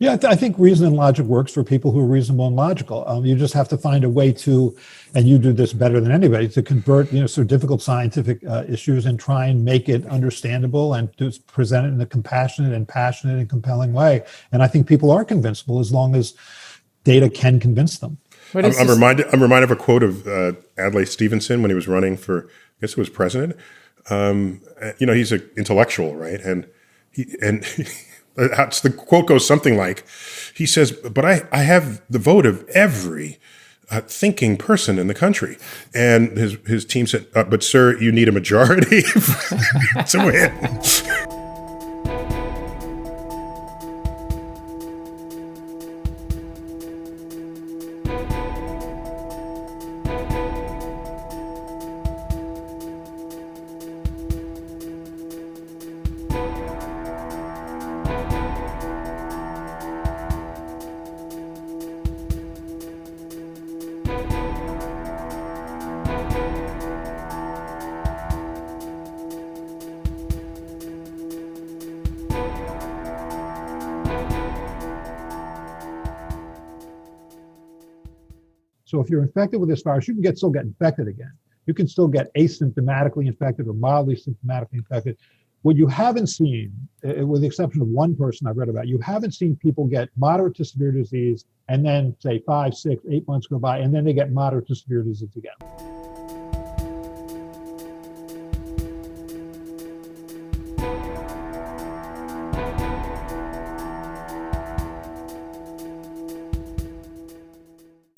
Yeah, I think reason and logic works for people who are reasonable and logical. You just have to find a way to, and you do this better than anybody, to convert sort of difficult scientific issues and try and make it understandable and to present it in a compassionate and passionate and compelling way. And I think people are convincible as long as data can convince them. I'm reminded of a quote of Adlai Stevenson when he was running for, I guess it was president. He's an intellectual, right? And the quote goes something like, he says, "But I have the vote of every thinking person in the country." And his team said, "But sir, you need a majority to win." So if you're infected with this virus, you can still get infected again. You can still get asymptomatically infected or mildly symptomatically infected. What you haven't seen, with the exception of one person I've read about, you haven't seen people get moderate to severe disease and then say 5, 6, 8 months go by and then they get moderate to severe disease again.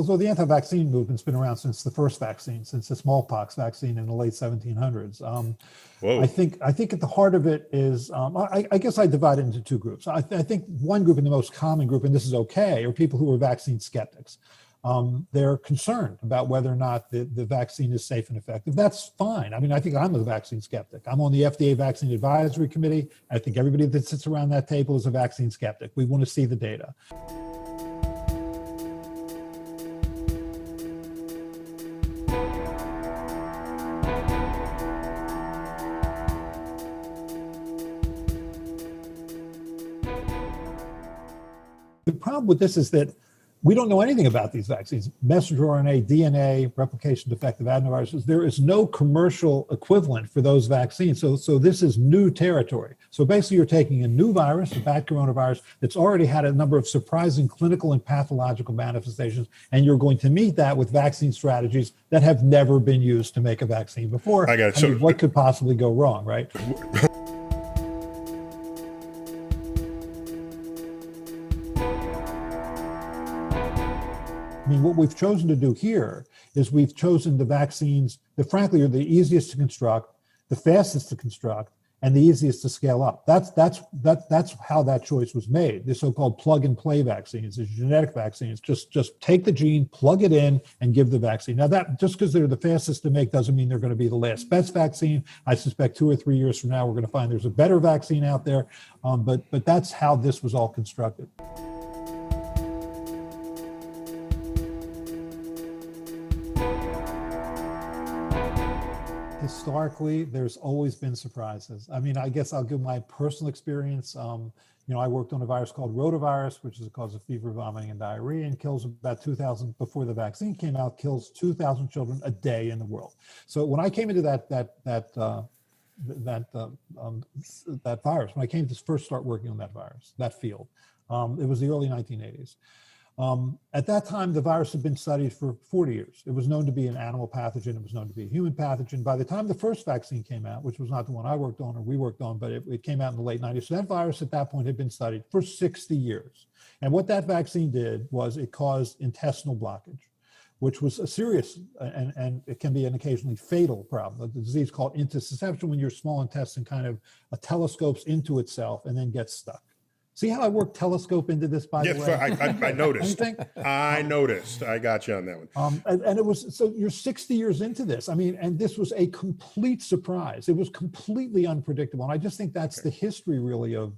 So the anti-vaccine movement's been around since the first vaccine, since the smallpox vaccine in the late 1700s. I think at the heart of it is, I guess I divide it into two groups. I think one group, and the most common group, and this is okay, are people who are vaccine skeptics. They're concerned about whether or not the vaccine is safe and effective. That's fine. I mean, I think I'm a vaccine skeptic. I'm on the FDA Vaccine Advisory Committee. I think everybody that sits around that table is a vaccine skeptic. We want to see the data. The problem with this is that we don't know anything about these vaccines. Messenger RNA, DNA, replication defective adenoviruses. There is no commercial equivalent for those vaccines. So this is new territory. So basically you're taking a new virus, a bat coronavirus, that's already had a number of surprising clinical and pathological manifestations, and you're going to meet that with vaccine strategies that have never been used to make a vaccine before. I mean, what could possibly go wrong, right? I mean, what we've chosen to do here is we've chosen the vaccines that frankly are the easiest to construct, the fastest to construct, and the easiest to scale up. That's how that choice was made. The so-called plug and play vaccines, the genetic vaccines, just take the gene, plug it in, and give the vaccine. Now that just because they're the fastest to make doesn't mean they're going to be the last best vaccine. I suspect 2 or 3 years from now we're going to find there's a better vaccine out there. But that's how this was all constructed. Historically, there's always been surprises. I mean, I guess I'll give my personal experience. I worked on a virus called rotavirus, which is a cause of fever, vomiting, and diarrhea, and kills about 2,000 before the vaccine came out. Kills 2,000 children a day in the world. So when I came into that virus, when I came to first start working on that virus, that field, it was the early 1980s. At that time, the virus had been studied for 40 years. It was known to be an animal pathogen. It was known to be a human pathogen. By the time the first vaccine came out, which was not the one I worked on or we worked on, but it came out in the late 90s. So that virus at that point had been studied for 60 years. And what that vaccine did was it caused intestinal blockage, which was a serious and it can be an occasionally fatal problem. The disease called intussusception, when your small intestine kind of telescopes into itself and then gets stuck. See how I work telescope into this, by the way? I noticed. I noticed. I got you on that one. And it was, so you're 60 years into this. I mean, and this was a complete surprise. It was completely unpredictable. And I just think that's the history really of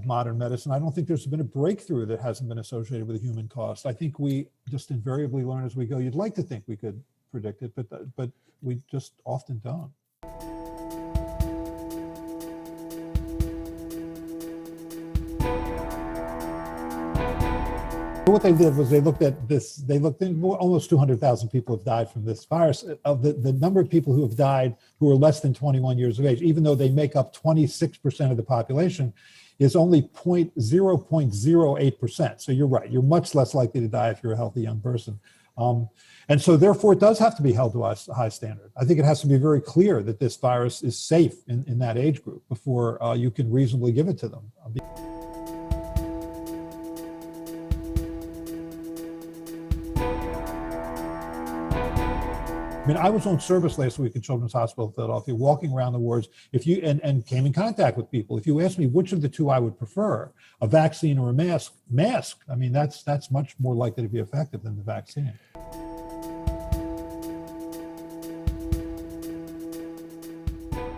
modern medicine. I don't think there's been a breakthrough that hasn't been associated with a human cost. I think we just invariably learn as we go. You'd like to think we could predict it, but we just often don't. What they did was they looked at this, they looked in almost 200,000 people have died from this virus. Of the number of people who have died who are less than 21 years of age, even though they make up 26% of the population, is only 0.08%. So you're right, you're much less likely to die if you're a healthy young person. And so therefore it does have to be held to a high standard. I think it has to be very clear that this virus is safe in that age group before you can reasonably give it to them. I mean, I was on service last week at Children's Hospital of Philadelphia, walking around the wards. If you and came in contact with people, if you asked me which of the two I would prefer, a vaccine or a mask, I mean, that's much more likely to be effective than the vaccine.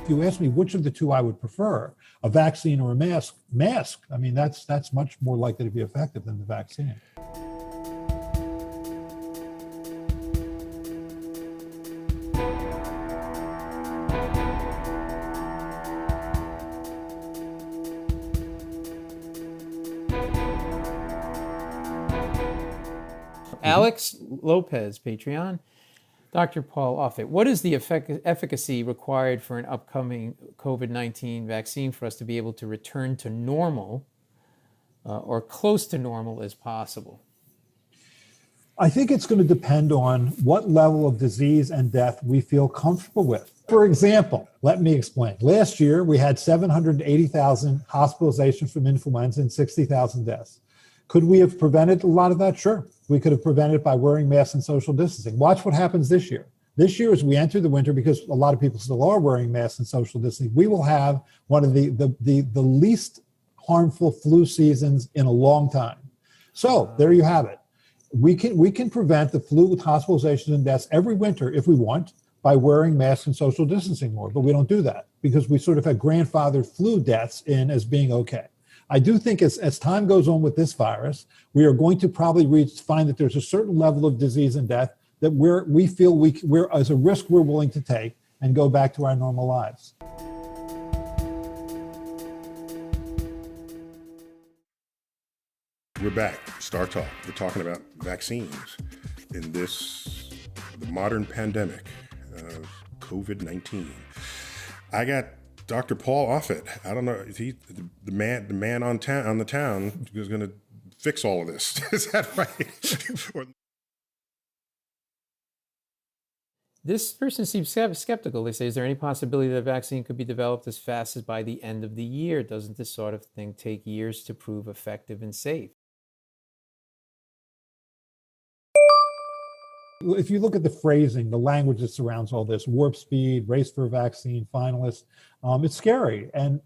If you ask me which of the two I would prefer, a vaccine or a mask, I mean, that's much more likely to be effective than the vaccine. Alex Lopez, Patreon. Dr. Paul Offit, what is the efficacy required for an upcoming COVID-19 vaccine for us to be able to return to normal or close to normal as possible? I think it's going to depend on what level of disease and death we feel comfortable with. For example, let me explain. Last year, we had 780,000 hospitalizations from influenza and 60,000 deaths. Could we have prevented a lot of that? Sure. We could have prevented by wearing masks and social distancing. Watch what happens this year. This year, as we enter the winter, because a lot of people still are wearing masks and social distancing, we will have one of the least harmful flu seasons in a long time. So there you have it. We can prevent the flu with hospitalizations and deaths every winter if we want by wearing masks and social distancing more, but we don't do that because we sort of have grandfathered flu deaths in as being okay. I do think as time goes on with this virus, we are going to probably find that there's a certain level of disease and death that we feel we're as a risk we're willing to take and go back to our normal lives. We're back. Star Talk. We're talking about vaccines in the modern pandemic of COVID-19. I got Dr. Paul Offit. I don't know if he's the man on the town who's going to fix all of this. Is that right? This person seems skeptical. They say, is there any possibility that a vaccine could be developed as fast as by the end of the year? Doesn't this sort of thing take years to prove effective and safe? If you look at the phrasing, the language that surrounds all this, warp speed, race for a vaccine, finalists, it's scary. And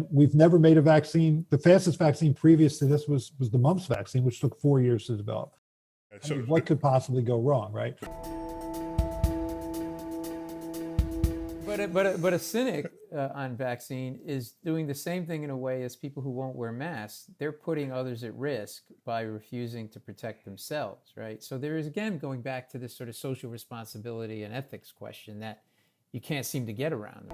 we've never made a vaccine. The fastest vaccine previous to this was the mumps vaccine, which took 4 years to develop. So what could possibly go wrong, right? But a cynic on vaccine is doing the same thing in a way as people who won't wear masks. They're putting others at risk by refusing to protect themselves, right? So there is, again, going back to this sort of social responsibility and ethics question that you can't seem to get around.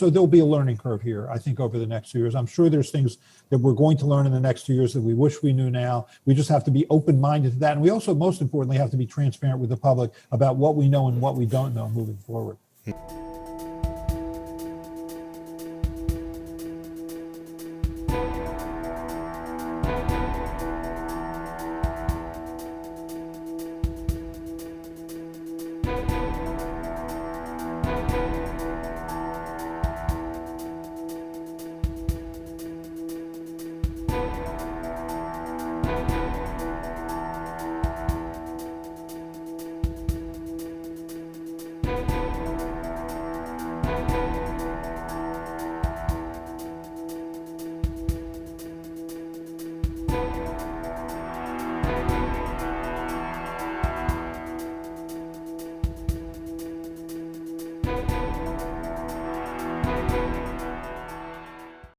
So there'll be a learning curve here, I think, over the next 2 years. I'm sure there's things that we're going to learn in the next 2 years that we wish we knew now. We just have to be open-minded to that. And we also, most importantly, have to be transparent with the public about what we know and what we don't know moving forward.